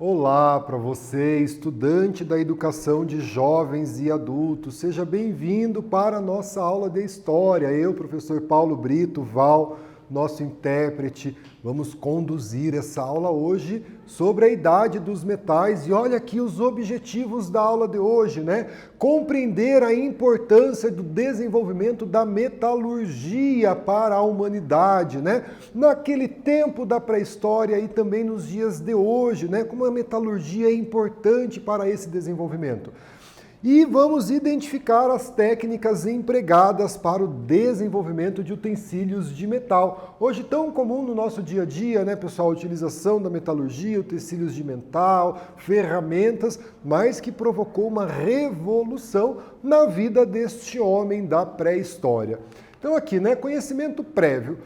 Olá para você, estudante da educação de jovens e adultos. Seja bem-vindo para a nossa aula de História. Eu, professor Paulo Brito, Val, nosso intérprete, vamos conduzir essa aula hoje sobre a idade dos metais. E olha aqui os objetivos da aula de hoje, né? Compreender a importância do desenvolvimento da metalurgia para a humanidade, né? Naquele tempo da pré-história e também nos dias de hoje, né? Como a metalurgia é importante para esse desenvolvimento. E vamos identificar as técnicas empregadas para o desenvolvimento de utensílios de metal. Hoje tão comum no nosso dia a dia, né, pessoal, a utilização da metalurgia, utensílios de metal, ferramentas, mas que provocou uma revolução na vida deste homem da pré-história. Então aqui, né, conhecimento prévio.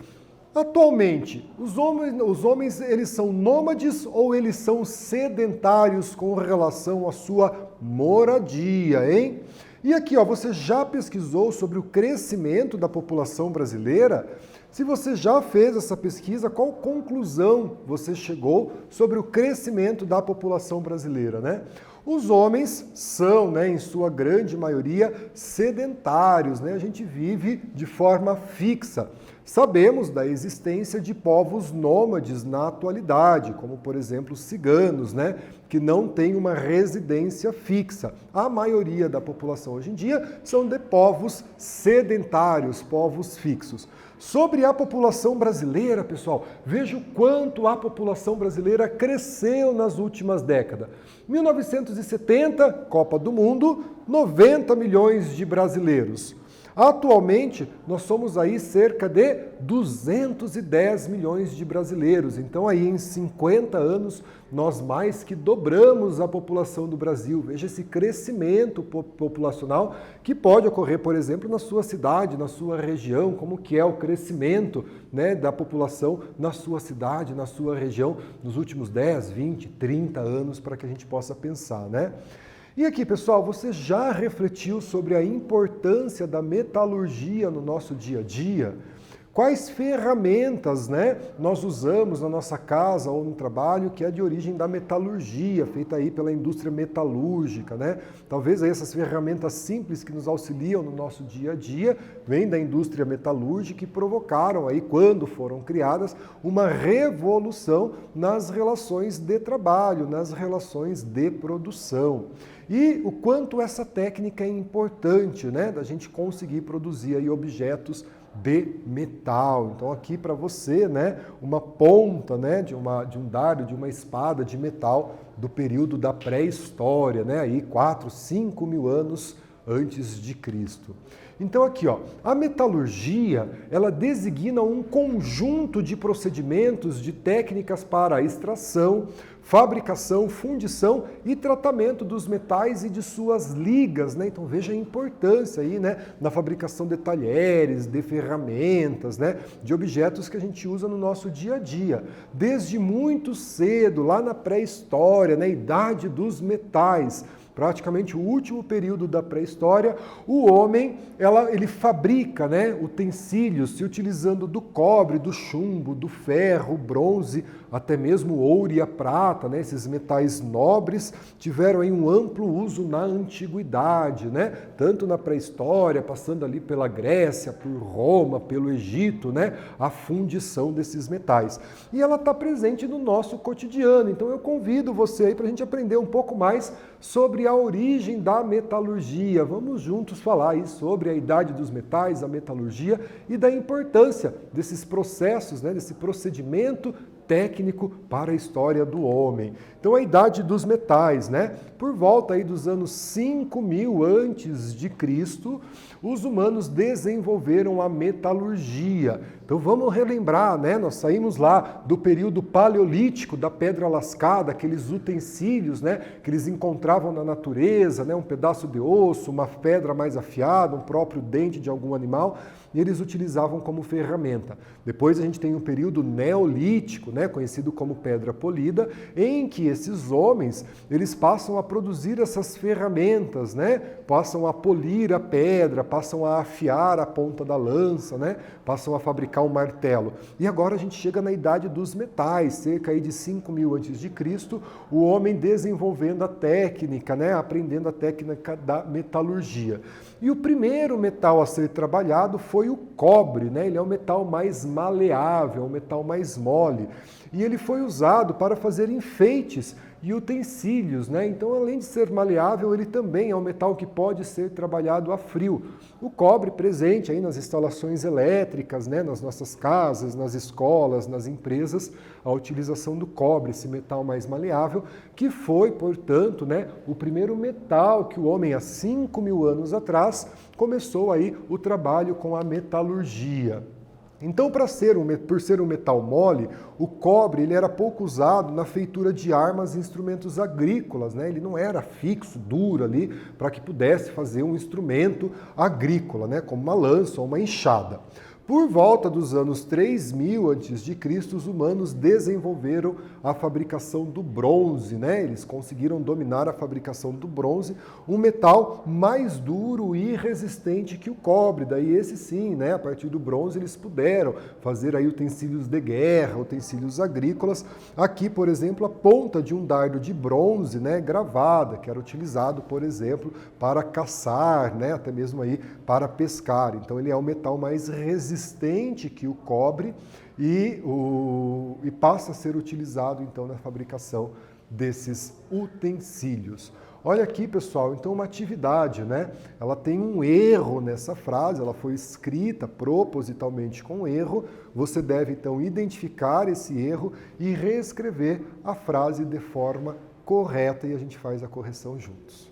Atualmente, os homens eles são nômades ou eles são sedentários com relação à sua moradia, hein? E aqui, ó, você já pesquisou sobre o crescimento da população brasileira? Se você já fez essa pesquisa, qual conclusão você chegou sobre o crescimento da população brasileira, né? Os homens são, né, em sua grande maioria, sedentários, né? A gente vive de forma fixa. Sabemos da existência de povos nômades na atualidade, como, por exemplo, os ciganos, né, que não têm uma residência fixa. A maioria da população hoje em dia são de povos sedentários, povos fixos. Sobre a população brasileira, pessoal, veja o quanto a população brasileira cresceu nas últimas décadas. 1970, Copa do Mundo, 90 milhões de brasileiros. Atualmente, nós somos aí cerca de 210 milhões de brasileiros. Então, aí em 50 anos, nós mais que dobramos a população do Brasil. Veja esse crescimento populacional que pode ocorrer, por exemplo, na sua cidade, na sua região, como que é o crescimento, né, da população na sua cidade, na sua região, nos últimos 10, 20, 30 anos, para que a gente possa pensar, né? E aqui, pessoal, você já refletiu sobre a importância da metalurgia no nosso dia a dia? Quais ferramentas, né, nós usamos na nossa casa ou no trabalho que é de origem da metalurgia, feita aí pela indústria metalúrgica, né? Talvez aí essas ferramentas simples que nos auxiliam no nosso dia a dia vêm da indústria metalúrgica e provocaram aí, quando foram criadas, uma revolução nas relações de trabalho, nas relações de produção. E o quanto essa técnica é importante, né, da gente conseguir produzir aí objetos de metal. Então aqui para você, né, uma ponta, né, de um dardo, de uma espada de metal do período da pré-história, né, aí 4, 5 mil anos antes de Cristo. Então aqui, ó, a metalurgia, ela designa um conjunto de procedimentos, de técnicas para a extração, fabricação, fundição e tratamento dos metais e de suas ligas, né? Então veja a importância aí, né, na fabricação de talheres, de ferramentas, né, de objetos que a gente usa no nosso dia a dia. Desde muito cedo, lá na pré-história, na idade dos metais, praticamente o último período da pré-história, o homem ele fabrica, né, utensílios se utilizando do cobre, do chumbo, do ferro, bronze, até mesmo o ouro e a prata, né, esses metais nobres tiveram aí um amplo uso na antiguidade, né, tanto na pré-história, passando ali pela Grécia, por Roma, pelo Egito, né, a fundição desses metais. E ela está presente no nosso cotidiano, então eu convido você aí para a gente aprender um pouco mais sobre a origem da metalurgia. Vamos juntos falar aí sobre a idade dos metais, a metalurgia e da importância desses processos, né, desse procedimento técnico para a história do homem. Então a idade dos metais, né? Por volta aí dos anos 5000 antes de Cristo, os humanos desenvolveram a metalurgia. Então vamos relembrar, né? Nós saímos lá do período paleolítico, da pedra lascada, aqueles utensílios, né, que eles encontravam na natureza, né, um pedaço de osso, uma pedra mais afiada, um próprio dente de algum animal, e eles utilizavam como ferramenta. Depois a gente tem o período neolítico, né? né, conhecido como pedra polida, em que esses homens, eles passam a produzir essas ferramentas, né, passam a polir a pedra, passam a afiar a ponta da lança, né, passam a fabricar um martelo. E agora a gente chega na idade dos metais, cerca aí de 5.000 a.C., o homem desenvolvendo a técnica, né, aprendendo a técnica da metalurgia. E o primeiro metal a ser trabalhado foi o cobre, né? Ele é o metal mais maleável, o metal mais mole. E ele foi usado para fazer enfeites e utensílios, né? Então, além de ser maleável, ele também é um metal que pode ser trabalhado a frio. O cobre presente aí nas instalações elétricas, né? Nas nossas casas, nas escolas, nas empresas, a utilização do cobre, esse metal mais maleável, que foi, portanto, né, o primeiro metal que o homem, há 5.000 anos atrás, começou aí o trabalho com a metalurgia. Então, por ser um metal mole, o cobre ele era pouco usado na feitura de armas e instrumentos agrícolas, né? Ele não era fixo, duro ali, para que pudesse fazer um instrumento agrícola, né? Como uma lança ou uma enxada. Por volta dos anos 3.000 a.C., os humanos desenvolveram a fabricação do bronze, né? Eles conseguiram dominar a fabricação do bronze, um metal mais duro e resistente que o cobre. Daí esse sim, né? A partir do bronze eles puderam fazer aí utensílios de guerra, utensílios agrícolas. Aqui, por exemplo, a ponta de um dardo de bronze, né? Gravada, que era utilizado, por exemplo, para caçar, né? Até mesmo aí para pescar. Então ele é um metal mais resistente que o cobre e passa a ser utilizado então na fabricação desses utensílios. Olha aqui, pessoal, então uma atividade, né? Ela tem um erro nessa frase, ela foi escrita propositalmente com erro. Você deve então identificar esse erro e reescrever a frase de forma correta e a gente faz a correção juntos.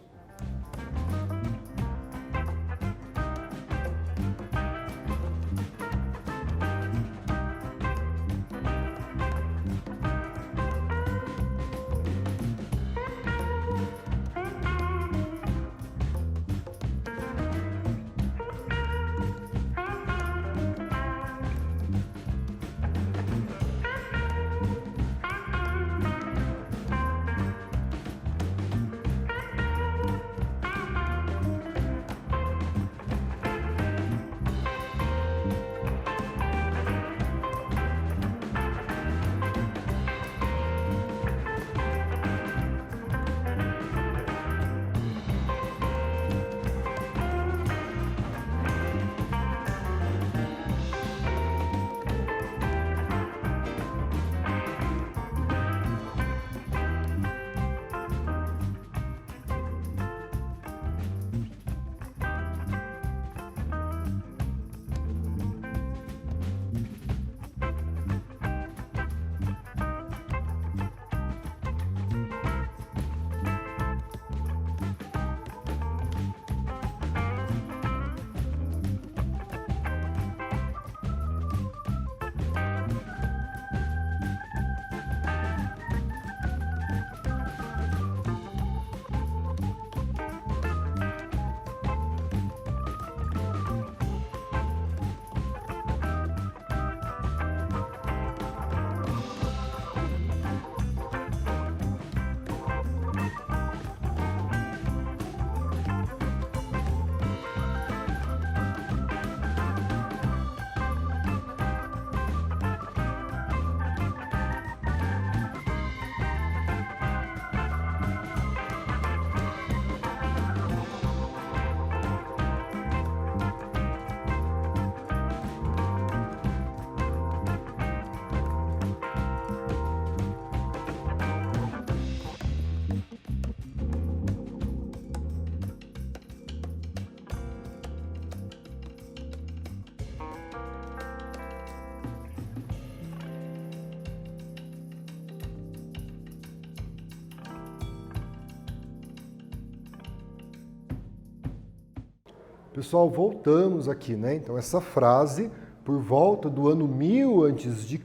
Pessoal, voltamos aqui, né? Então, essa frase, por volta do ano 1000 a.C.,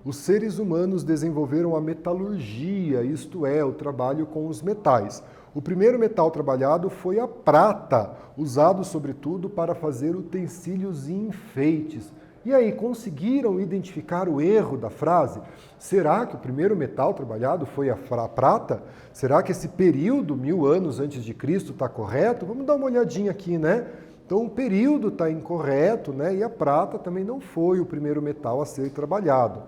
os seres humanos desenvolveram a metalurgia, isto é, o trabalho com os metais. O primeiro metal trabalhado foi a prata, usado sobretudo para fazer utensílios e enfeites. E aí, conseguiram identificar o erro da frase? Será que o primeiro metal trabalhado foi a prata? Será que esse período, 1000 anos antes de Cristo, está correto? Vamos dar uma olhadinha aqui, né? Então o período está incorreto, né? E a prata também não foi o primeiro metal a ser trabalhado.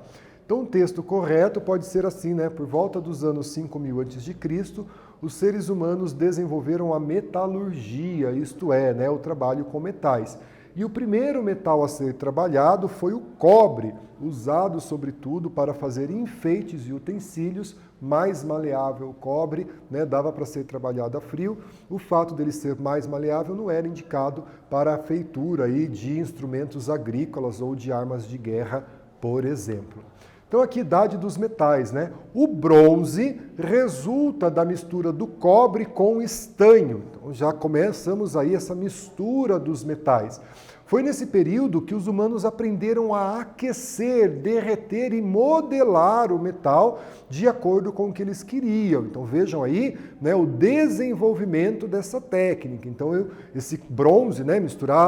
Então o texto correto pode ser assim, né? Por volta dos anos 5000 a.C., os seres humanos desenvolveram a metalurgia, isto é, né? O trabalho com metais. E o primeiro metal a ser trabalhado foi o cobre, usado sobretudo para fazer enfeites e utensílios, mais maleável o cobre, né, dava para ser trabalhado a frio. O fato dele ser mais maleável não era indicado para a feitura aí de instrumentos agrícolas ou de armas de guerra, por exemplo. Então aqui, idade dos metais, né? O bronze resulta da mistura do cobre com estanho. Então já começamos aí essa mistura dos metais. Foi nesse período que os humanos aprenderam a aquecer, derreter e modelar o metal de acordo com o que eles queriam. Então vejam aí, né, o desenvolvimento dessa técnica. Então esse bronze, né,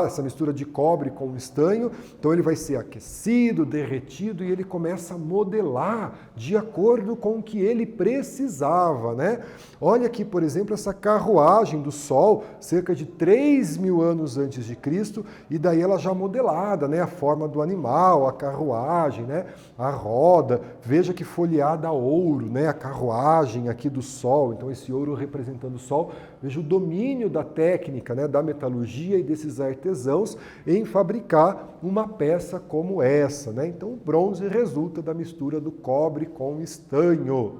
essa mistura de cobre com estanho, então ele vai ser aquecido, derretido e ele começa a modelar de acordo com o que ele precisava, né? Olha aqui, por exemplo, essa carruagem do Sol, cerca de 3000 anos antes de Cristo, e daí ela já modelada, né? A forma do animal, a carruagem, né? A roda, veja que folheada a ouro, né? A carruagem aqui do Sol, então esse ouro representando o Sol, veja o domínio da técnica, né? Da metalurgia e desses artesãos em fabricar uma peça como essa, né? Então o bronze resulta da mistura do cobre com estanho.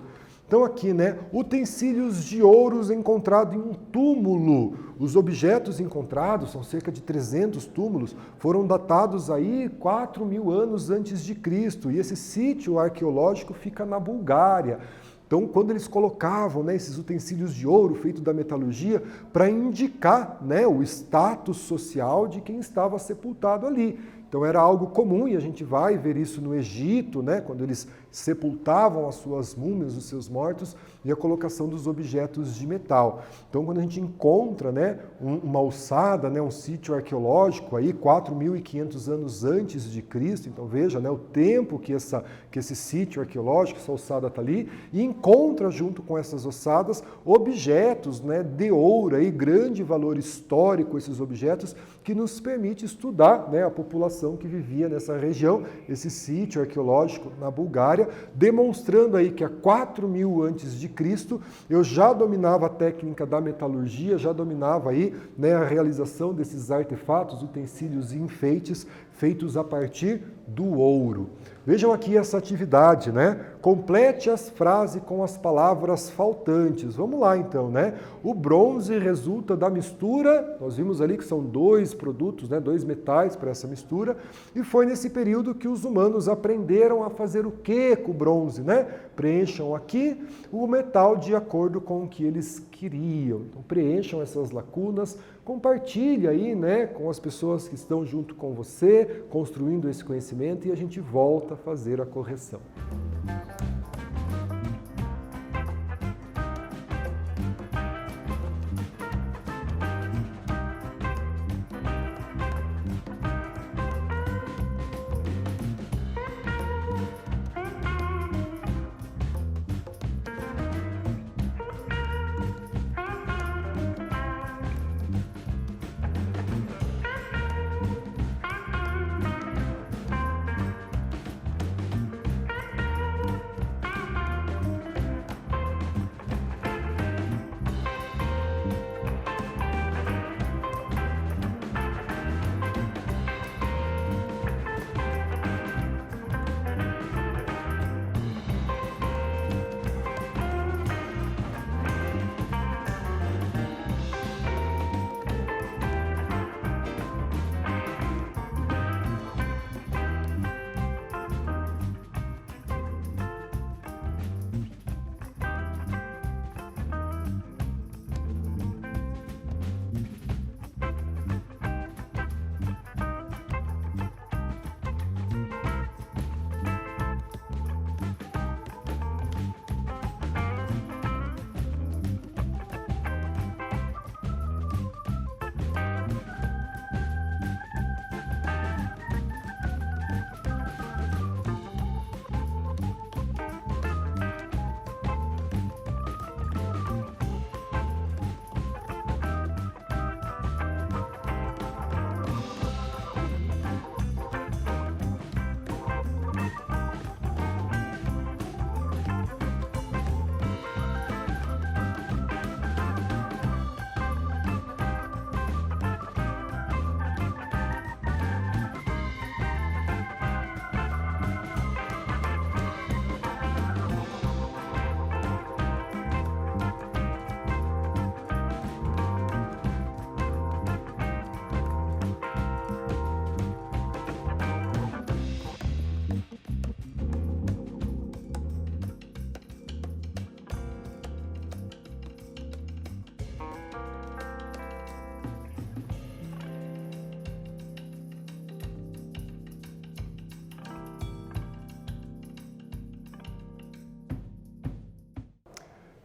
Então aqui, né, utensílios de ouros encontrados em um túmulo. Os objetos encontrados, são cerca de 300 túmulos, foram datados aí 4000 anos antes de Cristo. E esse sítio arqueológico fica na Bulgária. Então, quando eles colocavam, né, esses utensílios de ouro feitos da metalurgia para indicar, né, o status social de quem estava sepultado ali. Então era algo comum e a gente vai ver isso no Egito, né, quando eles sepultavam as suas múmias, os seus mortos, e a colocação dos objetos de metal. Então quando a gente encontra, né, uma ossada, né, um sítio arqueológico aí 4500 anos antes de Cristo, então veja, né, o tempo que esse sítio arqueológico, essa ossada está ali, e encontra junto com essas ossadas objetos, né, de ouro, aí, grande valor histórico esses objetos, que nos permite estudar, né, a população que vivia nessa região, esse sítio arqueológico na Bulgária, demonstrando aí que há 4000 antes de Cristo eu já dominava a técnica da metalurgia, já dominava aí, né, a realização desses artefatos, utensílios e enfeites feitos a partir do ouro. Vejam aqui essa atividade, né? Complete as frases com as palavras faltantes. Vamos lá então, né? O bronze resulta da mistura, nós vimos ali que são 2 produtos, né? 2 metais para essa mistura, e foi nesse período que os humanos aprenderam a fazer o que com o bronze, né? Preencham aqui o metal de acordo com o que eles queriam. Então preencham essas lacunas, compartilhe aí, né, com as pessoas que estão junto com você, construindo esse conhecimento, e a gente volta a fazer a correção.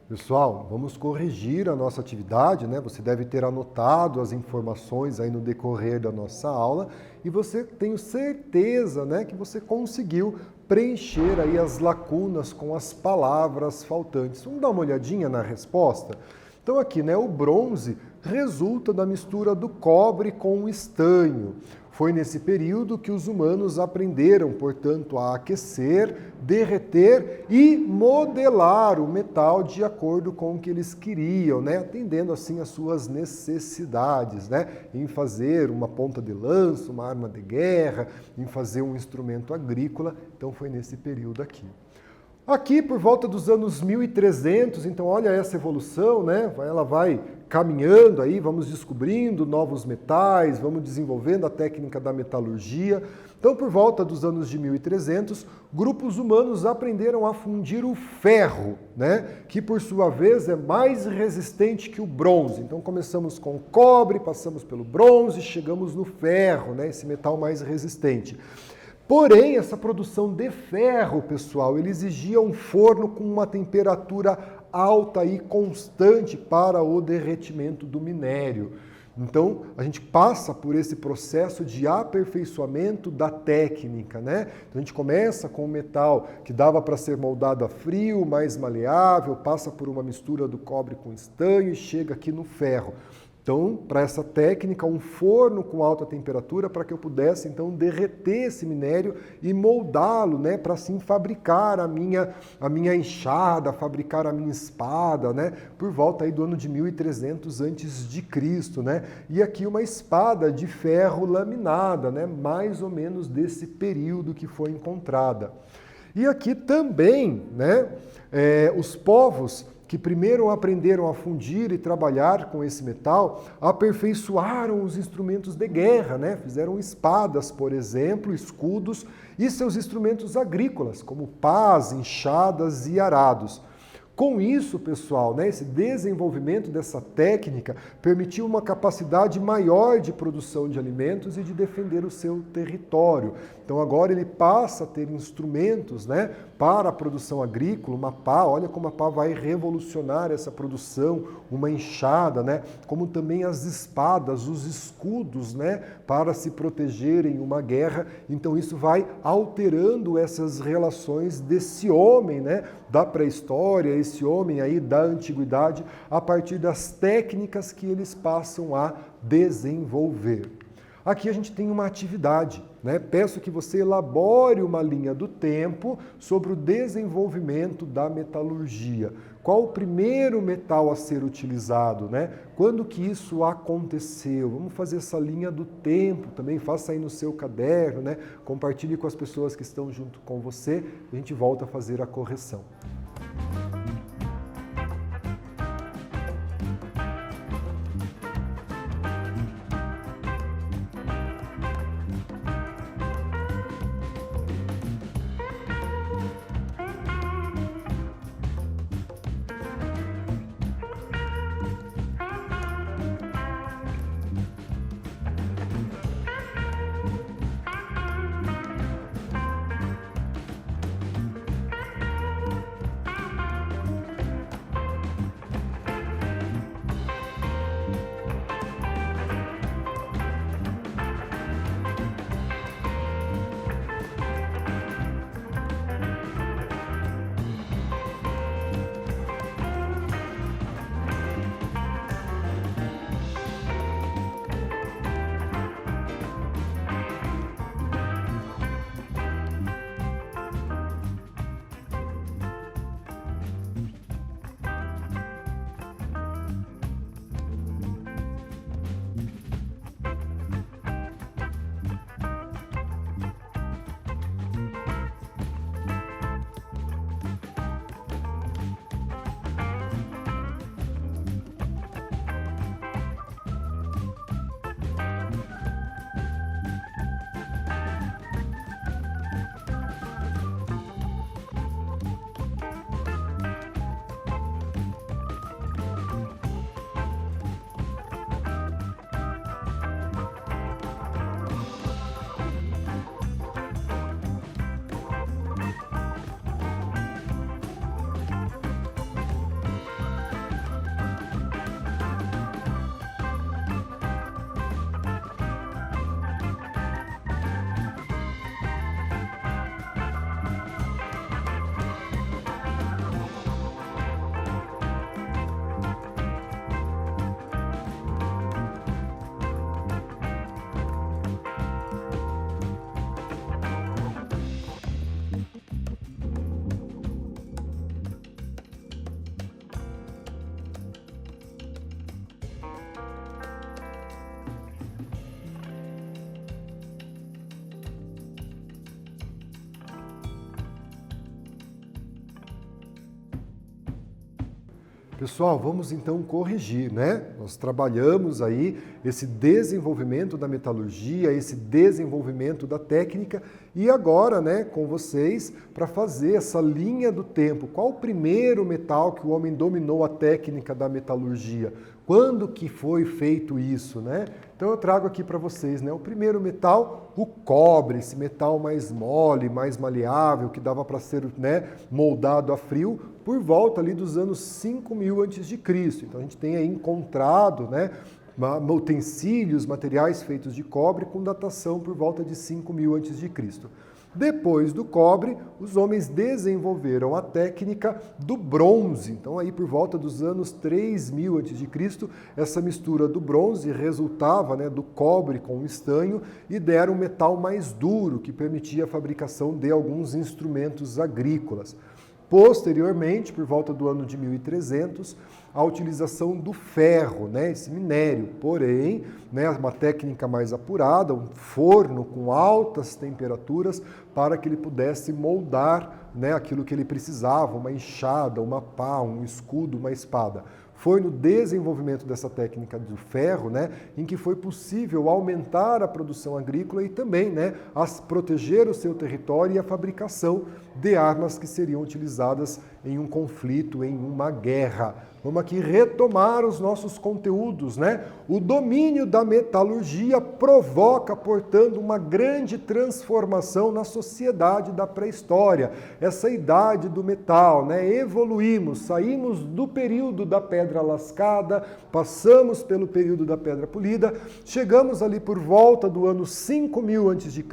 Pessoal, vamos corrigir a nossa atividade, né? Você deve ter anotado as informações aí no decorrer da nossa aula e você tenho certeza, né, que você conseguiu preencher aí as lacunas com as palavras faltantes. Vamos dar uma olhadinha na resposta? Então aqui, né, o bronze resulta da mistura do cobre com o estanho. Foi nesse período que os humanos aprenderam, portanto, a aquecer, derreter e modelar o metal de acordo com o que eles queriam, né? Atendendo assim às suas necessidades, né? Em fazer uma ponta de lança, uma arma de guerra, em fazer um instrumento agrícola. Então foi nesse período aqui. Aqui, por volta dos anos 1300, então olha essa evolução, né? Ela vai caminhando aí, vamos descobrindo novos metais, vamos desenvolvendo a técnica da metalurgia. Então, por volta dos anos de 1300, grupos humanos aprenderam a fundir o ferro, né? Que por sua vez é mais resistente que o bronze. Então, começamos com o cobre, passamos pelo bronze, chegamos no ferro, né? Esse metal mais resistente. Porém, essa produção de ferro, pessoal, ele exigia um forno com uma temperatura alta e constante para o derretimento do minério. Então, a gente passa por esse processo de aperfeiçoamento da técnica, né? Então, a gente começa com o metal que dava para ser moldado a frio, mais maleável, passa por uma mistura do cobre com estanho e chega aqui no ferro. Então, para essa técnica, um forno com alta temperatura para que eu pudesse, então, derreter esse minério e moldá-lo, né, para assim fabricar a minha enxada, fabricar a minha espada, né, por volta aí do ano de 1300 a.C., né? E aqui uma espada de ferro laminada, né, mais ou menos desse período que foi encontrada. E aqui também, né, os povos que primeiro aprenderam a fundir e trabalhar com esse metal, aperfeiçoaram os instrumentos de guerra, né? Fizeram espadas, por exemplo, escudos e seus instrumentos agrícolas, como pás, enxadas e arados. Com isso, pessoal, né, esse desenvolvimento dessa técnica permitiu uma capacidade maior de produção de alimentos e de defender o seu território. Então agora ele passa a ter instrumentos, né, para a produção agrícola, uma pá, olha como a pá vai revolucionar essa produção, uma enxada, né, como também as espadas, os escudos, né, para se protegerem em uma guerra. Então isso vai alterando essas relações desse homem, né, da pré-história, esse homem aí da antiguidade, a partir das técnicas que eles passam a desenvolver. Aqui a gente tem uma atividade, né? Peço que você elabore uma linha do tempo sobre o desenvolvimento da metalurgia. Qual o primeiro metal a ser utilizado, né? Quando que isso aconteceu? Vamos fazer essa linha do tempo também, faça aí no seu caderno, né? Compartilhe com as pessoas que estão junto com você e a gente volta a fazer a correção. Pessoal, vamos então corrigir, né? Nós trabalhamos aí esse desenvolvimento da metalurgia, esse desenvolvimento da técnica e agora, né, com vocês, para fazer essa linha do tempo. Qual o primeiro metal que o homem dominou a técnica da metalurgia? Quando que foi feito isso, né? Então eu trago aqui para vocês, né, o primeiro metal, o cobre, esse metal mais mole, mais maleável, que dava para ser, né, moldado a frio, por volta ali dos anos 5000 a.C. Então a gente tem aí encontrado, né, utensílios, materiais feitos de cobre com datação por volta de 5000 a.C. Depois do cobre, os homens desenvolveram a técnica do bronze. Então, aí por volta dos anos 3000 a.C., essa mistura do bronze resultava, né, do cobre com o estanho e deram um metal mais duro, que permitia a fabricação de alguns instrumentos agrícolas. Posteriormente, por volta do ano de 1300, a utilização do ferro, né, esse minério, porém, né, uma técnica mais apurada, um forno com altas temperaturas para que ele pudesse moldar, né, aquilo que ele precisava, uma enxada, uma pá, um escudo, uma espada. Foi no desenvolvimento dessa técnica do ferro, né, em que foi possível aumentar a produção agrícola e também, né, proteger o seu território e a fabricação de armas que seriam utilizadas em um conflito, em uma guerra. Vamos aqui retomar os nossos conteúdos, né? O domínio da metalurgia provoca, portanto, uma grande transformação na sociedade da pré-história. Essa idade do metal, né? Evoluímos, saímos do período da pedra lascada, passamos pelo período da pedra polida, chegamos ali por volta do ano 5000 a.C.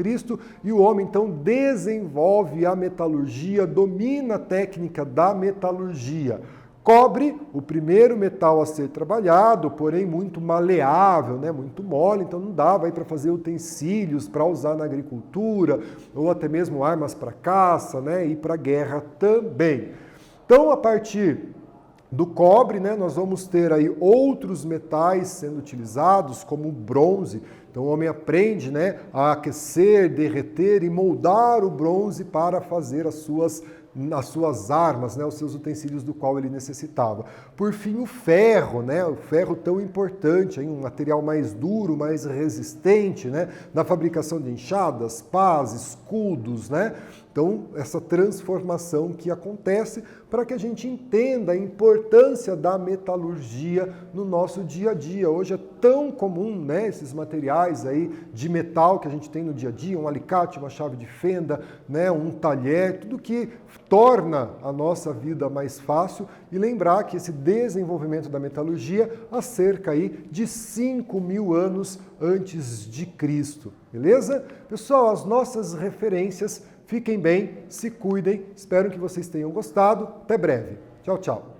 e o homem então desenvolve a metalurgia, domina a técnica da metalurgia. Cobre, o primeiro metal a ser trabalhado, porém muito maleável, né? Muito mole, então não dava para fazer utensílios para usar na agricultura, ou até mesmo armas para caça, né? E para guerra também. Então, a partir do cobre, né, nós vamos ter aí outros metais sendo utilizados, como o bronze. Então o homem aprende, né, a aquecer, derreter e moldar o bronze para fazer as suas armas, né, os seus utensílios do qual ele necessitava. Por fim, o ferro, né, o ferro tão importante, hein, um material mais duro, mais resistente, né, na fabricação de enxadas, pás, escudos, né? Então, essa transformação que acontece para que a gente entenda a importância da metalurgia no nosso dia a dia. Hoje é tão comum, né, esses materiais aí de metal que a gente tem no dia a dia, um alicate, uma chave de fenda, né, um talher, tudo que torna a nossa vida mais fácil, e lembrar que esse desenvolvimento da metalurgia há cerca aí de 5000 anos antes de Cristo. Beleza? Pessoal, as nossas referências, fiquem bem, se cuidem, espero que vocês tenham gostado. Até breve. Tchau, tchau.